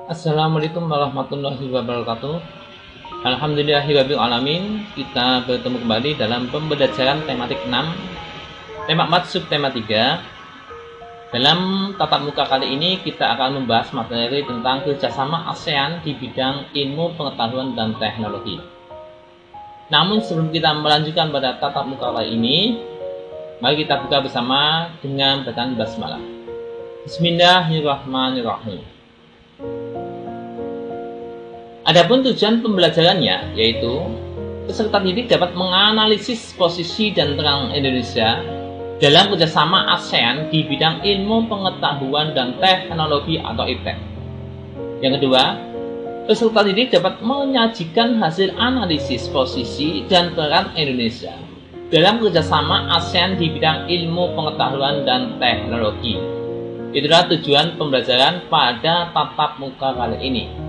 Assalamualaikum warahmatullahi wabarakatuh. Alhamdulillahirabbil alamin. Kita bertemu kembali dalam pembelajaran tematik 6, tema 4 subtema 3. Dalam tatap muka kali ini kita akan membahas materi tentang kerjasama ASEAN di bidang ilmu pengetahuan dan teknologi. Namun sebelum kita melanjutkan pada tatap muka kali ini, mari kita buka bersama dengan bacaan basmalah. Bismillahirrahmanirrahim. Adapun tujuan pembelajarannya yaitu peserta didik dapat menganalisis posisi dan peran Indonesia dalam kerjasama ASEAN di bidang ilmu pengetahuan dan teknologi atau IPTEK. Yang kedua, peserta didik dapat menyajikan hasil analisis posisi dan peran Indonesia dalam kerjasama ASEAN di bidang ilmu pengetahuan dan teknologi. Itulah tujuan pembelajaran pada tatap muka kali ini.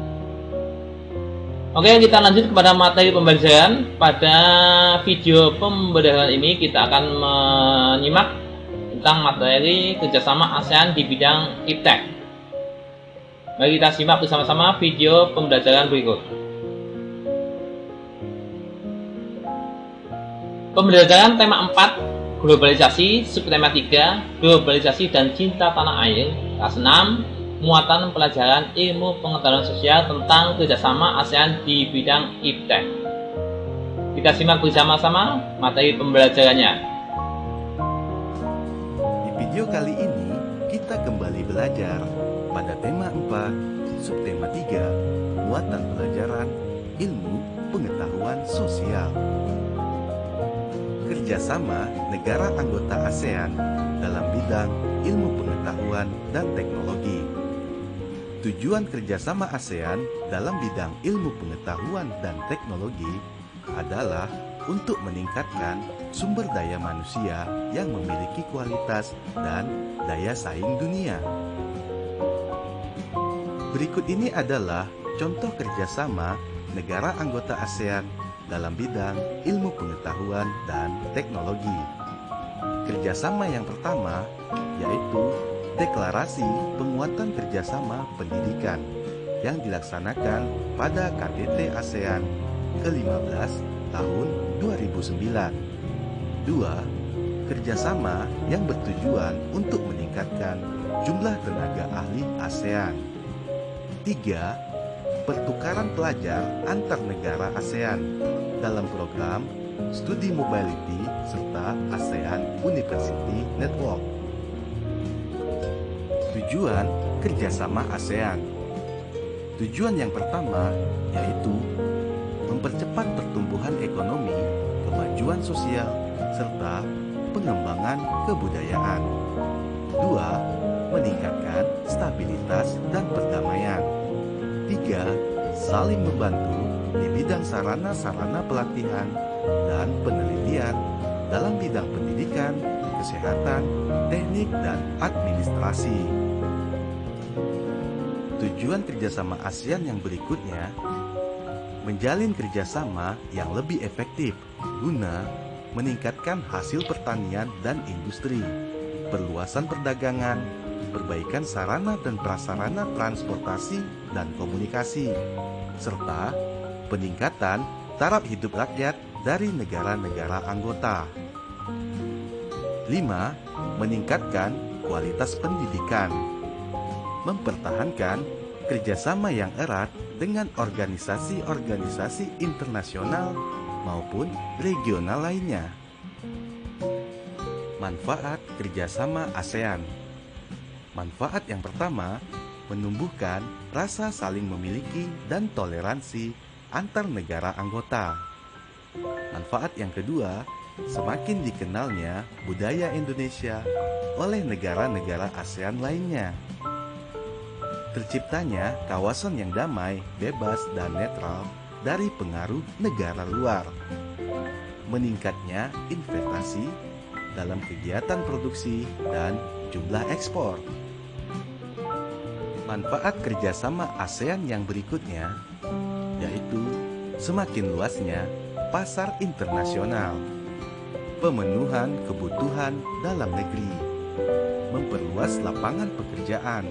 Oke, kita lanjut kepada materi pembelajaran. Pada video pembelajaran ini kita akan menyimak tentang materi kerjasama ASEAN di bidang IPTEK. Mari kita simak bersama-sama video pembelajaran berikut. Pembelajaran tema 4, globalisasi, subtema 3, globalisasi dan cinta tanah air, kelas 6, muatan pelajaran ilmu pengetahuan sosial tentang kerjasama ASEAN di bidang IPTEK. Kita simak bersama-sama materi pembelajarannya. Di video kali ini, kita kembali belajar pada tema 4, subtema 3, muatan pelajaran ilmu pengetahuan sosial. Kerjasama negara anggota ASEAN dalam bidang ilmu pengetahuan dan teknologi. Tujuan kerjasama ASEAN dalam bidang ilmu pengetahuan dan teknologi adalah untuk meningkatkan sumber daya manusia yang memiliki kualitas dan daya saing dunia. Berikut ini adalah contoh kerjasama negara anggota ASEAN dalam bidang ilmu pengetahuan dan teknologi. Kerjasama yang pertama yaitu Deklarasi Penguatan Kerjasama Pendidikan yang dilaksanakan pada KTT ASEAN ke-15 tahun 2009. 2. Kerjasama yang bertujuan untuk meningkatkan jumlah tenaga ahli ASEAN. 3. Pertukaran pelajar antar negara ASEAN dalam program Studi Mobility serta ASEAN University Network. Tujuan kerjasama ASEAN. Tujuan yang pertama yaitu mempercepat pertumbuhan ekonomi, kemajuan sosial, serta pengembangan kebudayaan. 2. Meningkatkan stabilitas dan perdamaian. 3. Saling membantu di bidang sarana-sarana pelatihan dan penelitian dalam bidang pendidikan, kesehatan, teknik, dan administrasi. Tujuan kerjasama ASEAN yang berikutnya menjalin kerjasama yang lebih efektif guna meningkatkan hasil pertanian dan industri, perluasan perdagangan, perbaikan sarana dan prasarana transportasi dan komunikasi, serta peningkatan taraf hidup rakyat dari negara-negara anggota. 5. Meningkatkan kualitas pendidikan. Mempertahankan kerjasama yang erat dengan organisasi-organisasi internasional maupun regional lainnya. Manfaat kerjasama ASEAN. Manfaat yang pertama, menumbuhkan rasa saling memiliki dan toleransi antar negara anggota. Manfaat yang kedua, semakin dikenalnya budaya Indonesia oleh negara-negara ASEAN lainnya. Terciptanya kawasan yang damai, bebas, dan netral dari pengaruh negara luar. Meningkatnya investasi dalam kegiatan produksi dan jumlah ekspor. Manfaat kerjasama ASEAN yang berikutnya yaitu semakin luasnya pasar internasional, pemenuhan kebutuhan dalam negeri, memperluas lapangan pekerjaan,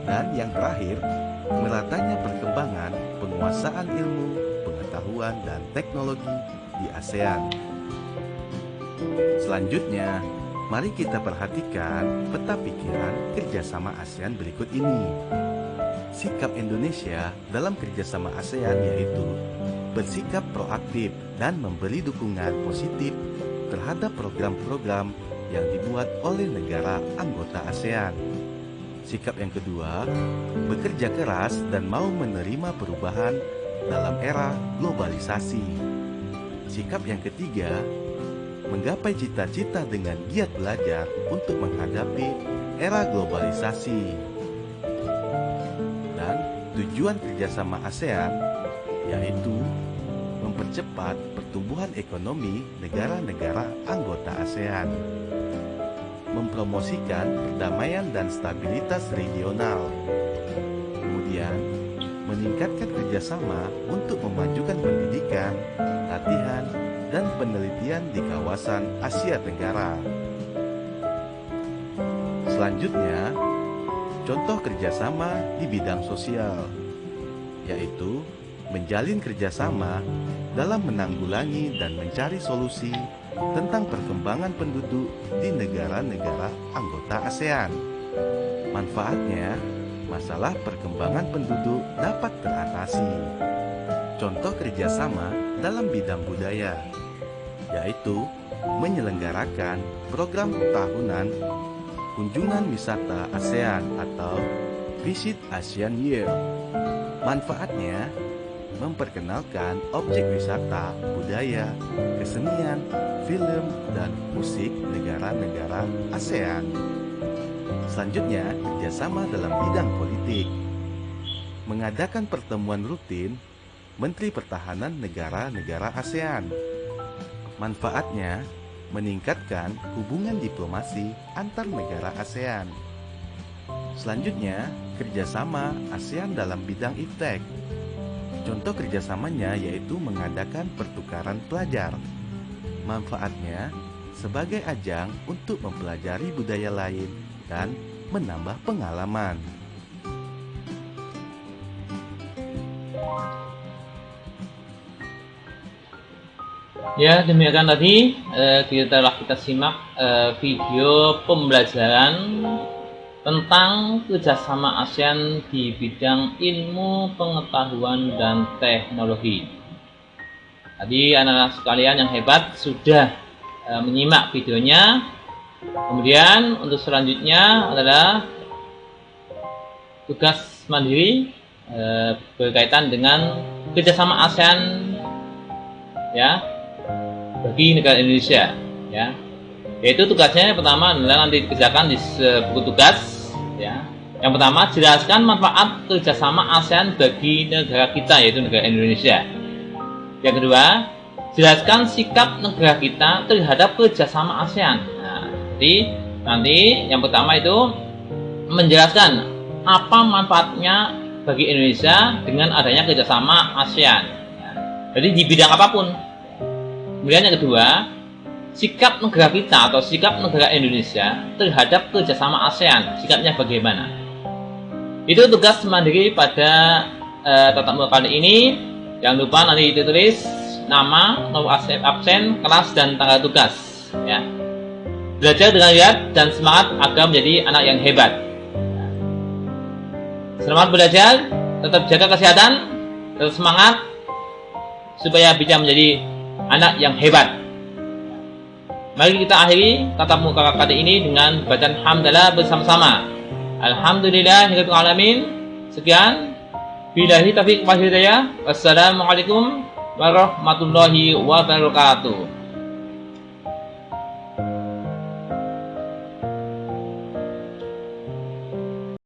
Dan yang terakhir, meratanya perkembangan penguasaan ilmu, pengetahuan, dan teknologi di ASEAN. Selanjutnya, mari kita perhatikan peta pikiran kerjasama ASEAN berikut ini. Sikap Indonesia dalam kerjasama ASEAN yaitu bersikap proaktif dan memberi dukungan positif terhadap program-program yang dibuat oleh negara anggota ASEAN. Sikap yang kedua, bekerja keras dan mau menerima perubahan dalam era globalisasi. Sikap yang ketiga, menggapai cita-cita dengan giat belajar untuk menghadapi era globalisasi. Dan tujuan kerjasama ASEAN yaitu mempercepat pertumbuhan ekonomi negara-negara anggota ASEAN, mempromosikan perdamaian dan stabilitas regional, kemudian meningkatkan kerjasama untuk memajukan pendidikan, latihan, dan penelitian di kawasan Asia Tenggara. Selanjutnya, contoh kerjasama di bidang sosial, yaitu menjalin kerjasama dalam menanggulangi dan mencari solusi tentang perkembangan penduduk di negara-negara anggota ASEAN. Manfaatnya, masalah perkembangan penduduk dapat teratasi. Contoh kerjasama dalam bidang budaya, yaitu menyelenggarakan program tahunan kunjungan wisata ASEAN atau Visit ASEAN Year. Manfaatnya, memperkenalkan objek wisata, budaya, kesenian, film, dan musik negara-negara ASEAN. Selanjutnya, kerjasama dalam bidang politik. Mengadakan pertemuan rutin Menteri Pertahanan negara-negara ASEAN. Manfaatnya, meningkatkan hubungan diplomasi antar negara ASEAN. Selanjutnya, kerjasama ASEAN dalam bidang iptek. Contoh kerjasamanya yaitu mengadakan pertukaran pelajar. Manfaatnya, sebagai ajang untuk mempelajari budaya lain dan menambah pengalaman. Ya, demikian tadi kita simak video pembelajaran tentang kerjasama ASEAN di bidang ilmu, pengetahuan, dan teknologi. Tadi anak-anak sekalian yang hebat sudah menyimak videonya. Kemudian untuk selanjutnya adalah tugas mandiri berkaitan dengan kerjasama ASEAN ya bagi negara Indonesia ya. Yaitu tugasnya yang pertama adalah nanti dikerjakan di buku tugas ya. Yang pertama, jelaskan manfaat kerjasama ASEAN bagi negara kita, yaitu negara Indonesia. Yang kedua, jelaskan sikap negara kita terhadap kerjasama ASEAN. Nah, jadi nanti yang pertama itu menjelaskan apa manfaatnya bagi Indonesia dengan adanya kerjasama ASEAN. Jadi di bidang apapun. Kemudian yang kedua, sikap negara kita atau sikap negara Indonesia terhadap kerjasama ASEAN, sikapnya bagaimana? Itu tugas mandiri pada tatap muka kali ini. Jangan lupa nanti ditulis nama, nomor absen, kelas, dan tanggal tugas. Ya. Belajar dengan giat dan semangat agar menjadi anak yang hebat. Selamat belajar, tetap jaga kesehatan, tetap semangat supaya bisa menjadi anak yang hebat. Mari kita akhiri tatap muka kali ini dengan bacaan hamdalah bersama-sama. Alhamdulillahirabbil alamin. Sekian. Billahi taufiq wal hidayah. Wassalamualaikum warahmatullahi wabarakatuh.